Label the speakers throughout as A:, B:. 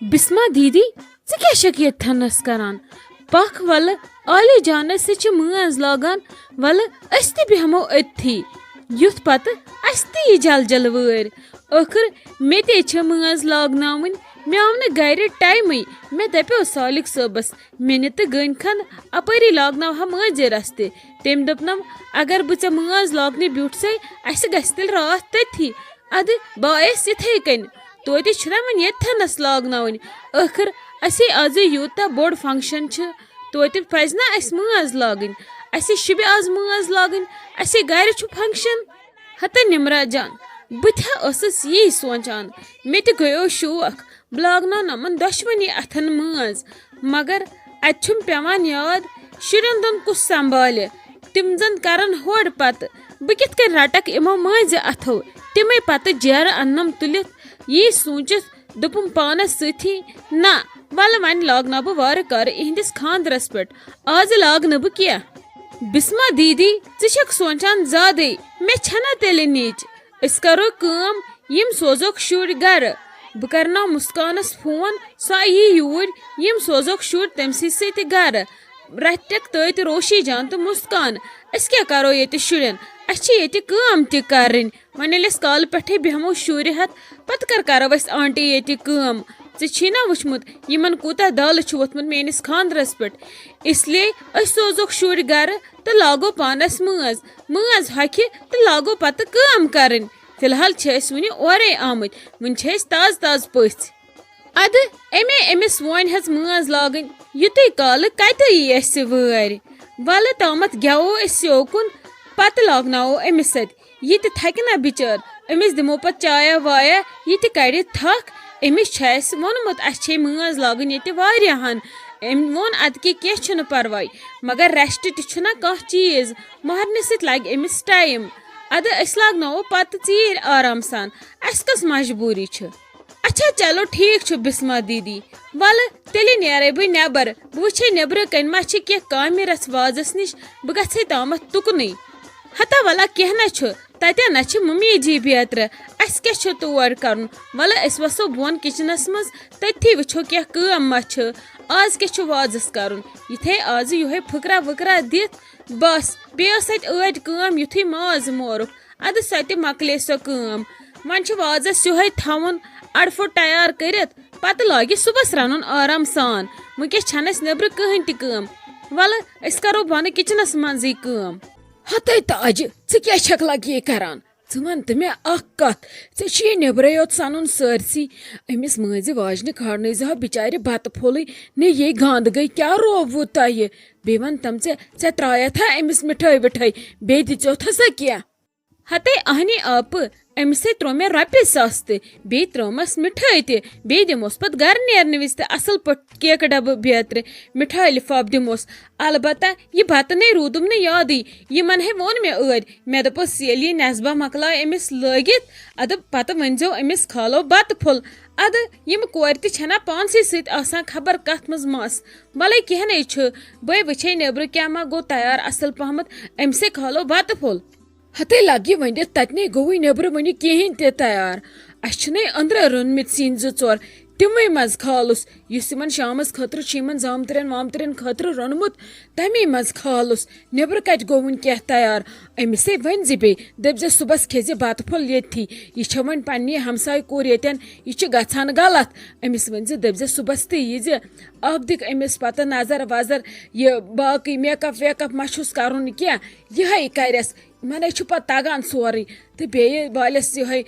A: بسما دیدی ژٕ کیٛاہ چھکھ ییٚتھَنَس کران؟ پکھ وَلہٕ عالی جانَس سۭتۍ چھِ مٲنٛز لاگان، وَلہٕ أسۍ تہِ بیٚہمو أتھی یُتھ پتہٕ اَسہِ تہِ یی جل جل وٲرۍ. ٲخٕر مےٚ تے چھِ مٲنٛز لاگناوٕنۍ. مےٚ آو نہٕ گرِ ٹایمٕے. مےٚ دپیو سالِق صٲبس مےٚ نہِ تہٕ گٔنۍ کھن اپٲری لاگناوہا مٲنٛزِ رس تہِ. تٔمۍ دوٚپنم اگر بہٕ ژےٚ مٲنٛز لاگنہِ بیوٗٹھسَے اَسہِ گژھِ تیٚلہِ راتھ تٔتھی. اَدٕ بہٕ آیس یِتھَے کٔنۍ. توتہِ چھُنہ وۄنۍ ییٚتھَنَس لاگناوٕنۍ. ٲخٕر اَسے آزٕ یوٗتاہ بوٚڑ فنٛگشن چھِ توتہِ پزِ نہ اَسہِ مٲنٛز لاگٕنۍ. اَسے شُبہِ آز مٲنٛز لاگٕنۍ. اَسے گرِ چھُ فنٛگشن. ہتہٕ نمرا جان بہٕ تہِ ٲسٕس یی سونچان. مےٚ تہِ گٔیو شوق بہٕ لاگناو نۄمن دۄشوٕنی اتھن مٲنٛز. مگر اتہِ چھُم پیوان یاد شُرٮ۪ن دۄن کُس سنبھالہِ. تِم زن کرن ہورٕ پتہٕ. بہٕ کِتھ کٔنۍ رٹکھ یِمو مٲنٛزِ اتھو تِمے پتہٕ جیرٕ اننم تُلِتھ. یی سوٗنچِتھ دوٚپُم پانس سۭتی نہ ولہٕ وۄنۍ لاگناو بہٕ وارٕ کارٕ یِہنٛدِس خانٛدرس پٮ۪ٹھ. آزٕ لاگنہٕ بہٕ کینٛہہ. بسما دیدی ژٕ چھکھ سونچان زیادے. مےٚ چھنہ تیٚلہِ نِچ. أسۍ کرو کٲم یِم سوزوکھ شُرۍ گرٕ. بہٕ کرناو مُسکانس فون سۄ یی یوٗرۍ. یِم سوزوکھ شُرۍ تٔمسٕے سۭتۍ گرٕ. رٹٮ۪کھ تٔتۍ روشی جان تہٕ مُسکان. أسۍ کیٛاہ کرو ییٚتہِ شُرٮ۪ن؟ اَسہِ چھِ ییٚتہِ کٲم تہِ کرٕنۍ. وۄنۍ ییٚلہِ أسۍ کالہٕ پٮ۪ٹھے بیٚہمو شُرۍ ہٮ۪تھ پتہٕ کر کرو أسۍ آنٹی ییٚتہِ کٲم. ژےٚ چھی نا وٕچھمُت یِمن کوٗتاہ دالہٕ چھُ ووٚتھمُت میٲنِس خانٛدرس پٮ۪ٹھ. اسلیے أسۍ سوزوکھ شُرۍ گرٕ تہٕ لاگو پانس مٲنٛز. مٲنٛز ہۄکھِ تہٕ لاگو پتہٕ کٲم کرٕنۍ. فی الحال چھِ أسۍ وُنہِ اورے آمٕتۍ. وُنہِ چھِ أسۍ تازٕ تازٕ پٔژھۍ. اَدٕ اَمے أمِس وونہِ حظ مٲنٛز لاگٕنۍ. یُتُے کالہٕ کتہِ یی اَسہِ وٲرۍ. ولہٕ تامتھ گٮ۪وو أسۍ یوکُن پتہٕ لاگناوو أمِس اتھِ. یہِ تہِ تھکہِ نا بِچٲر. أمِس دِمو پتہٕ چایا وایا. یہِ تہِ کڑِ تھکھ. أمِس چھُ اَسہِ ووٚنمُت اَسہِ چھے مٲنٛز لاگٕنۍ ییٚتہِ واریاہن. أمۍ ووٚن اَدٕ کیٚنٛہہ چھُنہٕ پرواے. مگر ریسٹ تہِ چھُنہ کانٛہہ چیٖز. مہرنہِ سۭتۍ لگہِ أمِس ٹایم. اَدٕ أسۍ لاگناوو پتہٕ ژیٖرۍ آرام سان. اَسہِ کۄس مجبوٗری چھِ. اچھا چلو ٹھیٖک چھُ بسما دیدی. ولہٕ تیٚلہِ نیرے بہٕ نٮ۪بر. بہٕ وٕچھے نٮ۪برٕ کَنۍ ما چھِ کینٛہہ کامہِ رژھ وازس نِش. بہٕ گژھے تامتھ تُکنُے. ہتا ولا کینٛہہ نہ چھُ. تتٮ۪ن نہ چھِ ممی جی بیترٕ. اَسہِ کیٛاہ چھُ تور کرُن. ولہٕ أسۍ وسو بۄن کچنس منٛز تٔتھی وٕچھو کینٛہہ کٲم ما چھِ. آز کیٛاہ چھُ وازس کرُن. یِتھے آزٕ یِہوے پھٕکرا وٕکرا دِتھ بس. بیٚیہِ ٲس اتہِ ٲدۍ کٲم یُتھُے ماز مورُکھ. ادٕ سۄ تہِ مۄکلے سۄ کٲم. وۄنۍ چھُ وازس یِہوے تھاوُن اڑٕ پھوٚٹ تیار کٔرِتھ پتہٕ لاگہِ صُبحس رنُن آرام سان. وٕنکیٚس چھنہٕ اَسہِ نیبرٕ کٕہٕنۍ تہِ کٲم. ولہٕ أسۍ کرو بۄنہٕ کچنس منٛزٕے کٲم.
B: ہتے تاجہِ ژٕ کیٛاہ چھکھ لگی کران؟ ژٕ وَن تہٕ مےٚ اکھ کتھ. ژےٚ چھُے نیبرے یوت سنُن سٲرسٕے. أمِس مٲنٛزِ واجنہِ کھارنٲیزِہا بِچارِ بتہٕ پھوٚلٕے. نے یے گانٛدٕ گٔے کیٛاہ رووُ تۄہہِ؟ بیٚیہِ وَن تم ژےٚ ترٛایتھا أمِس مِٹھٲے وِٹھٲے بیٚیہِ دِژیوتھسا کینٛہہ؟
A: ہتے اہنی آپہٕ أمِسے ترٛوو مےٚ رۄپیہِ ساس تہِ بیٚیہِ ترٛٲومَس مِٹھٲے تہِ. بیٚیہِ دِموس پتہٕ گرٕ نیرنہٕ وِزِ تہِ اصل پٲٹھۍ کیکہٕ ڈبہٕ بیترِ مِٹھٲے لِفاف دِموس. البتہ یہِ بتہٕ نے روٗدُم نہٕ یادٕے. یِمن ہے ووٚن مےٚ ٲدۍ. مےٚ دوٚپُس ییٚلہِ یہِ نٮ۪صبا مۄکلاے أمِس لٲگِتھ ادٕ پتہٕ ؤنۍزیو أمِس کھالو بتہٕ پھوٚل. ادٕ یِم کورِ تہِ چھنا پانسٕے سۭتۍ آسان خبر کتھ منٛز مس. وَلے کینٛہہ نے چھُ. بٔے وٕچھے نیبرٕ کیٛاہ ما گوٚو تیار اصل پہمتھ. أمِسے کھالو بتہٕ پھوٚل.
B: ہتے لگہِ ؤنِتھ تتہِ نے گوٚوٕے نیبرٕ وٕنہِ کِہینۍ تہِ تیار. اَسہِ چھِنَے أنٛدرٕ رٔنمٕتۍ سِنۍ 2-4 تِمے منٛز کھالُس. یُس یِمن شامس خٲطرٕ چھُ یِمن زامترین وامترین خٲطرٕ روٚنمُت تمے منٛز کھالُس. نیبرٕ کتہِ گوٚو وُنہِ کینٛہہ تیار. أمِسے ؤنۍزِ بیٚیہِ دٔپزِ صُبحس کھیزِ بتہٕ پھوٚل ییٚتھی. یہِ چھےٚ وۄنۍ پننہِ ہمساے کوٗر ییٚتٮ۪ن. یہِ چھُ گژھان غلط. أمِس ؤنۍزِ دٔپزِ صُبحس تہِ ییٖزِ. اکھ دِکھ أمِس پتہٕ نظر وظر. یہِ باقٕے میک اپ ویک اپ ما چھُس کرُن کینٛہہ یِہے کرٮ۪س. یِمنے چھُ پتہٕ تگان سورُے. تہٕ بیٚیہِ والٮ۪س یِہوے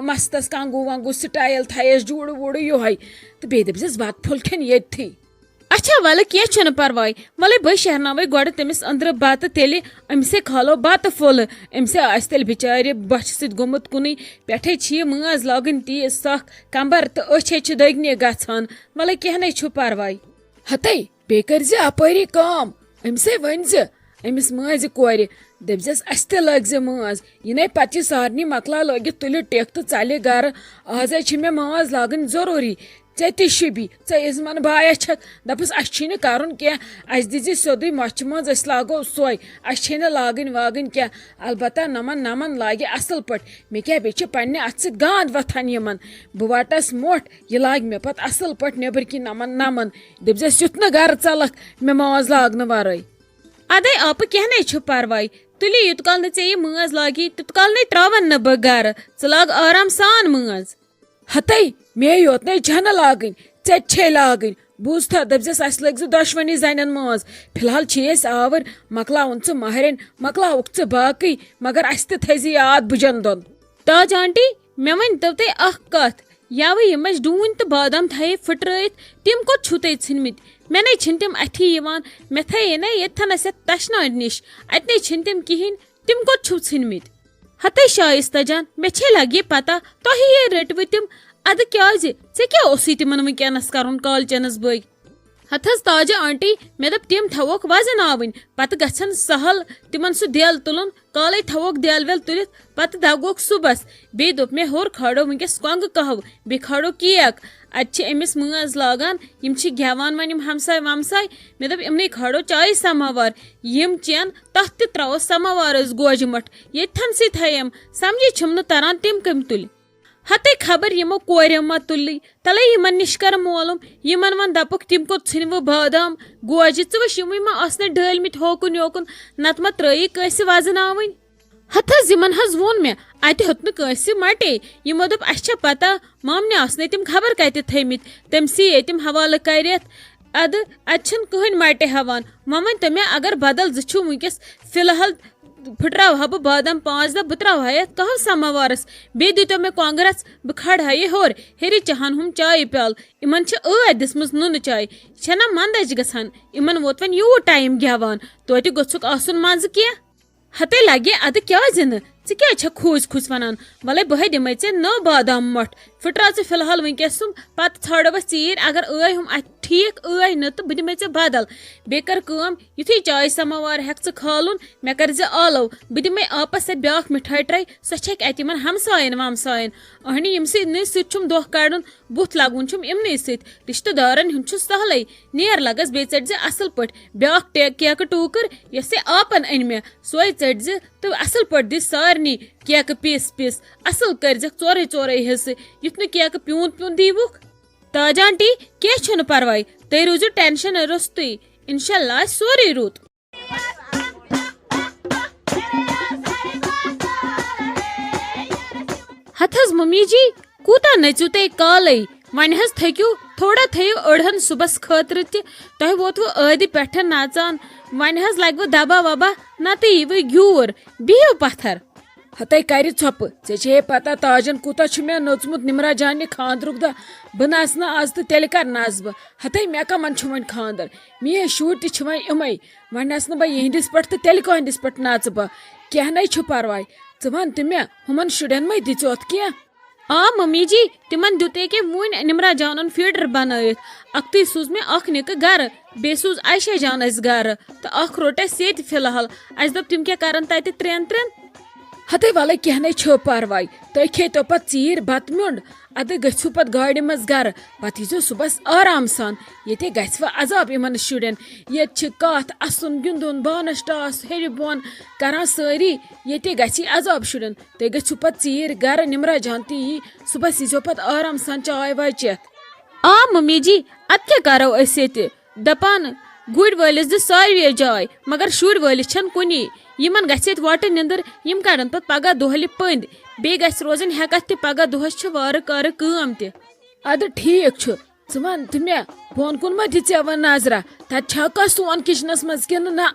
B: مستس کنگوٗ ونگوٗ سٹایل تھایس جوٗڑٕ ووٗڑٕ یِہوے. تہٕ بیٚیہِ دٔپزِس بتہٕ پھوٚل کھٮ۪ن ییٚتھی.
A: اچھا ولہٕ کینٛہہ چھُنہٕ پرواے. وَلے بٔے شہرناوے گۄڈٕ تٔمِس أنٛدرٕ بتہٕ تیٚلہِ أمِسے کھالو بتہٕ پھوٚل. أمِسے آسہِ تیٚلہِ بِچارِ بۄچھِ سۭتۍ گوٚمُت کُنُے. پٮ۪ٹھے چھِ یہِ مٲنٛز لاگٕنۍ تیٖژ سکھ کمبر تہٕ أچھے چھِ دٔگنہِ گژھان. وَلے کینٛہہ نے چھُ پرواے.
B: ہتے بیٚیہِ کٔرزِ اپٲری کٲم. أمِسے ؤنۍزِ أمِس مٲنٛزِ کورِ دٔپزٮ۪س اَسہِ تہِ لٲگزِ مٲنٛز. یِنَے پتہٕ یہِ سارنٕے مۄکلا لٲگِتھ تُلہِ ٹیٚکھ تہٕ ژَلہِ گرٕ. آزے چھِ مےٚ مٲنٛز لاگٕنۍ ضروٗری. ژےٚ تہِ شوٗبی ژےٚ عظمان بایا چھکھ دَپُس اَسہِ چھُے نہٕ کَرُن کینٛہہ اَسہِ دِژِ سیوٚدُے مۄچھِ منٛز أسۍ لاگو سۄے اَسہِ چھے نہٕ لاگٕنۍ واگٕنۍ کینٛہہ البتہ نَمن لاگہِ اَصٕل پٲٹھۍ مےٚ کیٛاہ بیٚیہِ چھِ پنٛنہِ اَتھٕ سۭتۍ گانٛد وۄتھان یِمن بہٕ وَٹس مۄٹھ یہِ لاگہِ مےٚ پَتہٕ اَصٕل پٲٹھۍ نیٚبٕرۍ کِنۍ نَمن دٔپزٮ۪س یُتھ نہٕ گرٕ ژَلکھ مےٚ ماز لاگنہٕ وَرٲے.
A: ادے آپہٕ کینٛہہ نَے چھُ پرواے تُلِو یوٗت کال نہٕ ژےٚ یہِ مٲنٛز لاگی تیوٗت کال نَے ترٛاون نہٕ بہٕ گرٕ ژٕ لاگ آرام سان مٲنٛز.
B: ہتے مے یوت نے چھنہٕ لاگٕنۍ ژےٚ تہِ چھے لاگٕنۍ بوٗزتھا دٔپزٮ۪س اَسہِ لٔگۍ زِ دۄشوٕنی زنٮ۪ن منٛز فی الحال چھِ أسۍ آوٕرۍ مۄکلاوُن ژٕ ماہرٮ۪ن مۄکلاوُکھ ژٕ باقٕے مگر اَسہِ تہِ تھٲیزِ یاد بٕجن دۄن.
A: تاج آنٹی مےٚ ؤنۍتو تُہۍ اکھ کتھ یوٕ یِم اَسہِ ڈوٗنۍ تہٕ بادام تھایے پھٕٹرٲیِتھ تِم کوٚت چھِو تُہۍ ژھٕنمٕتۍ مےٚ نَے چھِنہٕ تِم اَتھی یِوان مےٚ تھایے نَے ییٚتھَنَس یَتھ تَشنارِ نِش اَتہِ نَے چھِنہٕ تِم کِہیٖنۍ تِم کوٚت چھِو ژھٕنمٕتۍ. ہتے شایستہ جان مےٚ چھے لگہِ پتہ تۄہے رٔٹوٕ تِم ادٕ کیٛازِ ژےٚ کیٛاہ اوسُے تِمن وٕنکیٚنس کرُن کالچنس بٲگۍ. ہتھ حظ تاجہِ آنٹی مےٚ دوٚپ تِم تھاووکھ وزناوٕنۍ پتہٕ گژھن سہل تِمن سُہ دٮ۪ل تُلُن کالے تھاووکھ دٮ۪ل وٮ۪ل تُلِتھ پتہٕ دگوکھ صُبحس بیٚیہِ دوٚپ مےٚ ہیوٚر کھالو وٕنکیٚس کۄنٛگہٕ کہوٕ بیٚیہِ کھالو کیک اتہِ چھِ أمِس مٲنٛز لاگان یِم چھِ گٮ۪وان وۄنۍ یِم ہمساے ومساے مےٚ دوٚپ یِمنٕے کھالو چایہِ سماوار یِم چٮ۪ن تتھ تہِ ترٛاوو سماوارس گوجہِ مٹھ ییٚتھنسٕے تھایم سمجھی چھُم نہٕ تران تِم کٔمۍ تُلۍ. ہتے خبر یِمو کوریو ما تُلٕے تلے یِمن نِش کر مولوم یِمن وۄنۍ دپُکھ تِم کوٚت ژھٕنوٕ بادام گوجہِ ژٕ وٕچھ یِمٕے ما آسنَے ڈٲلمٕتۍ ہوکُن یوکُن نتہٕ ما ترٛٲیی کٲنٛسہِ وزناوٕنۍ. ہتھ حظ یِمن حظ ووٚن مےٚ اتہِ ہیوٚت نہٕ کٲنٛسہِ مٹے یِمو دوٚپ اسہِ چھےٚ پتہ مامنہِ آسنَے تِم خبر کتہِ تھٲمٕتۍ تٔمسٕے یے تِم حوالہٕ کٔرِتھ ادٕ اتہِ چھِنہٕ کٕہٕنۍ مٹہِ ہٮ۪وان وۄنۍ ؤنۍتو مےٚ اگر بدل زٕ چھِو وٕنکیٚس فی الحال پھٕٹراوہا بہٕ بادام 5 دۄہ بہٕ ترٛاوہا یتھ کہوٕ سماوارس بیٚیہِ دیٖتو مےٚ کۄنٛگرَس بہٕ کھالہا یہِ ہیوٚر ہیٚرِ چاہن ہُم چایہِ پیالہٕ یِمن چھِ ٲدۍ دِژمٕژ نُنہٕ چاے یہِ چھےٚ نا منٛدچ گژھان یِمن ووت وۄنۍ یوٗت ٹایم گٮ۪وان توتہِ گوٚژھُکھ آسُن منٛزٕ کینٛہہ. ہتے لگہِ ادٕ کیٛازِ نہٕ ژٕ کیٛازِ چھکھ کھوٗژ وَنان وَلے بہے دِمے ژےٚ نٔو بادام مۄٹھ پھٕٹراو ژٕ فی الحال وٕنکیٚس سُم پتہٕ ژھانڈو أسۍ ژیٖرۍ اگر ٲے ہُم اَتھِ ٹھیٖک ٲے نہٕ تہٕ بہٕ دِمے ژےٚ بدل بیٚیہِ کر کٲم یُتھُے چاے سماوار ہٮ۪کھ ژٕ کھالُن مےٚ کٔرزِ آلو بہٕ دِمے آپس سۭتۍ بیٛاکھ مِٹھٲے ٹرٛے سۄ چھکھ اَتہِ یِمن ہمساین ومساین اہنہِ یِم سۭتۍ چھُم دۄہ کڑُن بُتھ لگُن چھُم یِمنٕے سۭتۍ رشتہٕ دارن ہُنٛد چھُ سہلٕے نیر لگس بیٚیہِ ژٔٹزِ اصٕل پٲٹھۍ بیٛاکھ کیکہٕ ٹوٗکر یۄس یہِ آپن أنۍ مےٚ سۄے ژٔٹزِ تہٕ اصٕل پٲٹھۍ دِ سارنٕے کیکہٕ پیٖس اصٕل کٔرزِکھ ژورے حصہٕ یُتھ نہٕ کیکہٕ پیوٗنت دیٖوُکھ. تاج آنٹی کینٛہہ چھُنہٕ پرواے تُہۍ روٗزِو ٹینشن روٚستُے انشاء اللہ آسہِ سورُے رُت. ہتھ حظ ممی جی کوٗتاہ نٔژِو تُہۍ کالے وۄنۍ حظ تھٔکِو تھوڑا تھٲیِو أڑہن صُبحس خٲطرٕ تہِ تۄہہِ ووتوٕ ٲدِ پٮ۪ٹھٕ نژان وۄنۍ حظ لگوٕ دبا وبا نتہٕ ییٖوٕ گیوٗر بِہِو پتھر.
B: ہتے کرِ ژھۄپہٕ ژےٚ چھے پتہ تاجن کوٗتاہ چھُ مےٚ نوٚژمُت نمرا جانہِ خاندرُک دۄہ بہٕ نژنہٕ آز تہٕ تیٚلہِ کر نژٕ بہٕ ہتے مےٚ کمن چھُ وۄنۍ خاندر میٲنۍ شُرۍ تہِ چھِ وۄنۍ یِمے وۄنۍ نژنہٕ بہٕ یِہنٛدِس پٮ۪ٹھ تہٕ تیٚلہِ کٕہٕنٛدِس پٮ۪ٹھ نژٕ بہٕ کینٛہہ نَے چھُ پرواے ژٕ وَن تہٕ مےٚ ہُمن شُرٮ۪ن مے دِژوتھ کینٛہہ.
A: آ ممی جی تِمن دیُت ییٚکیٛاہ وُنۍ نمرا جانن فیٖڈر بنٲیِتھ اکھتُے سوٗز مےٚ اکھ نِکہٕ گرٕ بیٚیہِ سوٗز عایشہ جان اَسہِ گرٕ تہٕ اکھ روٚٹ اَسہِ ییٚتہِ فی الحال اَسہِ دوٚپ تِم کیٛاہ کرن تتہِ 3
B: ہتے وَلے کینٛہہ نَے چھُ پرواے تُہۍ کھیٚتو پتہٕ ژیٖرۍ بتہٕ میوٚنٛڈ ادٕ گٔژھِو پتہٕ گاڑِ منٛز گرٕ پتہٕ ییٖزیو صُبحس آرام سان ییٚتہِ گژھِ وۄنۍ عذاب یِمن شُرٮ۪ن ییٚتہِ چھِ کتھ اسُن گِنٛدُن بانس ٹاس ہیٚرِ بۄن کران سٲری ییٚتہِ گژھِ عذاب شُرٮ۪ن تُہۍ گٔژھِو پتہٕ ژیٖرۍ گرٕ نمرا جان تہِ یی صُبحس ییٖزیو پتہٕ آرام سان چاے واے چٮ۪تھ.
A: آ ممی جی ادٕ کیٛاہ کرو أسۍ ییٚتہِ دپان گُرۍ وٲلِس دِ ساروے جاے مگر شُرۍ وٲلِس چھنہٕ کُنی یِمن گژھِ ییٚتہِ وۄٹہٕ نِندٕر یِم کڑن پتہٕ پگہہ دۄہلہِ پٔنٛدۍ بیٚیہِ گژھِ روزٕنۍ ہٮ۪کتھ تہِ پگہہ دۄہس چھِ وارٕ کارٕ کٲم تہِ.
B: ادٕ ٹھیٖک چھُ ژٕ وَن تہٕ مےٚ بۄن کُن ما دِ ژےٚ وۄنۍ نظرا تتہِ چھا کانٛہہ سون کچنس منٛز کِنہٕ نہ.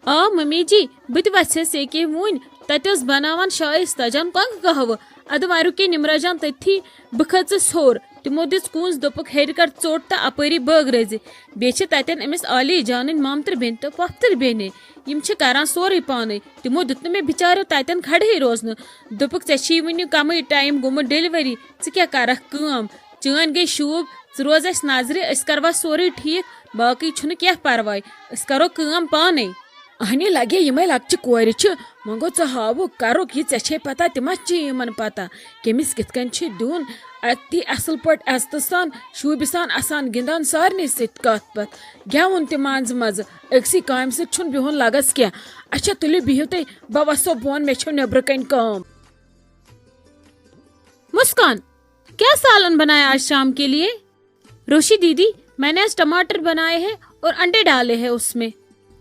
A: آ ممی جی بہٕ تہِ وژھیس ییٚکیٛاہ وُنۍ تتہِ ٲس بناوان شایستہ جان کۄنٛگہٕ کہوٕ ادٕ وۄنۍ رُکے نمرا جان تٔتھی بہٕ کھٔژٕس ہیوٚر تِمو دِژ کونٛز دوٚپُکھ ہیٚرِ کر ژوٚٹ تہٕ اپٲری بٲگرٲزِ بیٚیہِ چھِ تتٮ۪ن أمِس عالی جانٕنۍ مامتٕر بیٚنہِ تہٕ پۄپھتٕر بیٚنہِ یِم چھِ کران سورُے پانے تِمو دیُت نہٕ مےٚ بِچاریو تتٮ۪ن کھڑہٕے روزنہٕ دوٚپُکھ ژےٚ چھی وُنہِ کمٕے ٹایم گوٚمُت ڈیلؤری ژٕ کیٛاہ کرکھ کٲم چٲنۍ گٔے شوٗب ژٕ روز اَسہِ نظرِ أسۍ کروا سورُے ٹھیٖک باقٕے چھُنہٕ کینٛہہ پرواے أسۍ کرو کٲم پانے.
B: اہنی لگے یمے لکچہ کورِ چھ منگو ژٕ ہاوُکھ کروک یہ ژےٚ چھے پتہ تِما چھِ یمن پتہ کٔمِس کِتھ کٔنۍ چھُ دیُن اتی اصل پٲٹھۍ عزتہٕ سان شوٗبہِ سان آسان گِنٛدان سارنٕے سۭتۍ کتھ پتھ گٮ۪وُن تہِ منٛزٕ منٛزٕ أکسٕے کامہِ سۭتۍ چھُنہٕ بِہُن لگس کینٛہہ اچھا تُلِو بِہِو تُہۍ بہٕ وسو بۄن مےٚ چھو نیٚبرٕ کَنۍ کٲم.
A: مسکان کیا سالن بنایا آج شام کے لیے؟ روشی دیدی میں نے آج ٹماٹر بنائے ہیں اور انڈے ڈالے ہیں اس میں.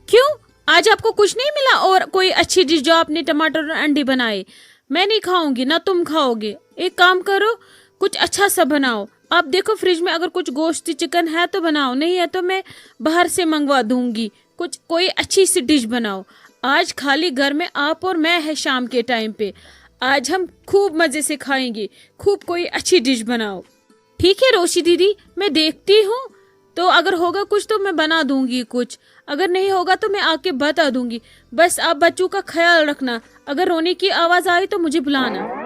A: کیوں آج آپ کو کچھ نہیں ملا اور کوئی اچھی ڈش جو آپ نے ٹماٹر اور انڈے بنائے؟ میں نہیں کھاؤں گی، نہ تم کھاؤ گے. ایک کام کرو کچھ اچھا سا بناؤ. آپ دیکھو فریج میں اگر کچھ گوشت چکن ہے تو بناؤ، نہیں ہے تو میں باہر سے منگوا دوں گی. کوئی اچھی سی ڈش بناؤ. آج خالی گھر میں آپ اور میں ہے شام کے ٹائم پہ. آج ہم خوب مزے سے کھائیں گے. خوب کوئی اچھی ڈش بناؤ. ٹھیک ہے روشی دیدی میں دیکھتی ہوں، تو اگر ہوگا کچھ تو میں بنا دوں گی کچھ، اگر نہیں ہوگا تو میں آ کے بتا دوں گی. بس آپ بچوں کا خیال رکھنا، اگر رونے کی آواز آئی تو مجھے بلانا.